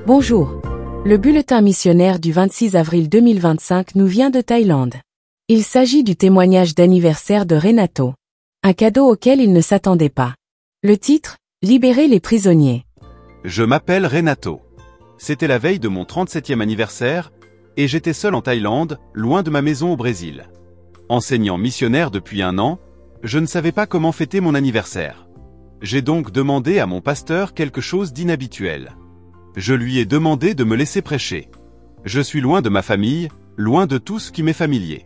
Bonjour. Le bulletin missionnaire du 26 avril 2025 nous vient de Thaïlande. Il s'agit du témoignage d'anniversaire de Renato. Un cadeau auquel il ne s'attendait pas. Le titre, Libérer les prisonniers. Je m'appelle Renato. C'était la veille de mon 37e anniversaire, et j'étais seul en Thaïlande, loin de ma maison au Brésil. Enseignant missionnaire depuis 1 an, je ne savais pas comment fêter mon anniversaire. J'ai donc demandé à mon pasteur quelque chose d'inhabituel. Je lui ai demandé de me laisser prêcher. Je suis loin de ma famille, loin de tout ce qui m'est familier.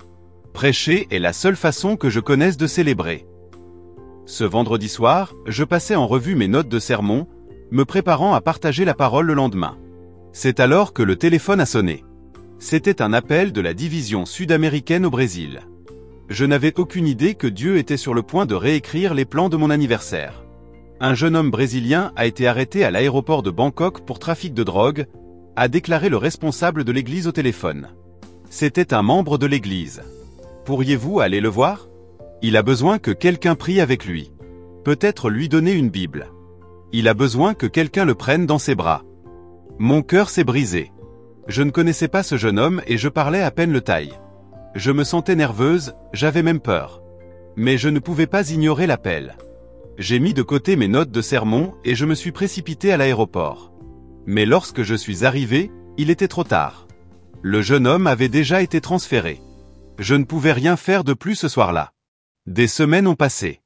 Prêcher est la seule façon que je connaisse de célébrer. Ce vendredi soir, je passais en revue mes notes de sermon, me préparant à partager la parole le lendemain. C'est alors que le téléphone a sonné. C'était un appel de la division sud-américaine au Brésil. Je n'avais aucune idée que Dieu était sur le point de réécrire les plans de mon anniversaire. Un jeune homme brésilien a été arrêté à l'aéroport de Bangkok pour trafic de drogue, a déclaré le responsable de l'église au téléphone. C'était un membre de l'église. Pourriez-vous aller le voir? Il a besoin que quelqu'un prie avec lui. Peut-être lui donner une Bible. Il a besoin que quelqu'un le prenne dans ses bras. Mon cœur s'est brisé. Je ne connaissais pas ce jeune homme et je parlais à peine le thaï. Je me sentais nerveuse, j'avais même peur. Mais je ne pouvais pas ignorer l'appel. J'ai mis de côté mes notes de sermon et je me suis précipité à l'aéroport. Mais lorsque je suis arrivé, il était trop tard. Le jeune homme avait déjà été transféré. Je ne pouvais rien faire de plus ce soir-là. Des semaines ont passé.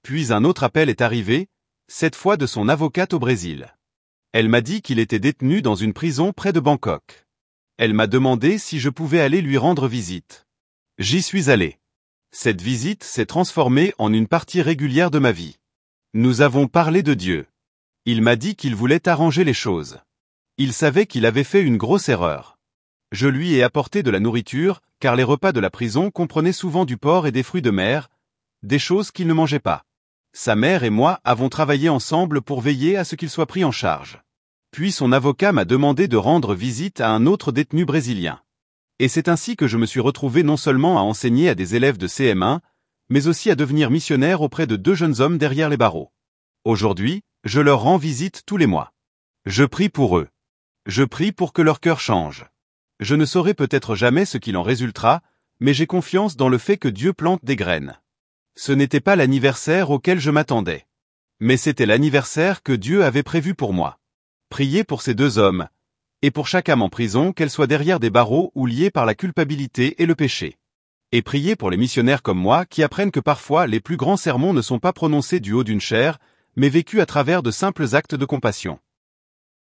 Puis un autre appel est arrivé, cette fois de son avocate au Brésil. Elle m'a dit qu'il était détenu dans une prison près de Bangkok. Elle m'a demandé si je pouvais aller lui rendre visite. J'y suis allé. Cette visite s'est transformée en une partie régulière de ma vie. Nous avons parlé de Dieu. Il m'a dit qu'il voulait arranger les choses. Il savait qu'il avait fait une grosse erreur. Je lui ai apporté de la nourriture, car les repas de la prison comprenaient souvent du porc et des fruits de mer, des choses qu'il ne mangeait pas. Sa mère et moi avons travaillé ensemble pour veiller à ce qu'il soit pris en charge. Puis son avocat m'a demandé de rendre visite à un autre détenu brésilien. Et c'est ainsi que je me suis retrouvé non seulement à enseigner à des élèves de CM1, mais aussi à devenir missionnaire auprès de 2 jeunes hommes derrière les barreaux. Aujourd'hui, je leur rends visite tous les mois. Je prie pour eux. Je prie pour que leur cœur change. Je ne saurai peut-être jamais ce qu'il en résultera, mais j'ai confiance dans le fait que Dieu plante des graines. Ce n'était pas l'anniversaire auquel je m'attendais. Mais c'était l'anniversaire que Dieu avait prévu pour moi. Priez pour ces 2 hommes, et pour chaque âme en prison, qu'elle soit derrière des barreaux ou liée par la culpabilité et le péché. Et priez pour les missionnaires comme moi qui apprennent que parfois les plus grands sermons ne sont pas prononcés du haut d'une chaire, mais vécus à travers de simples actes de compassion.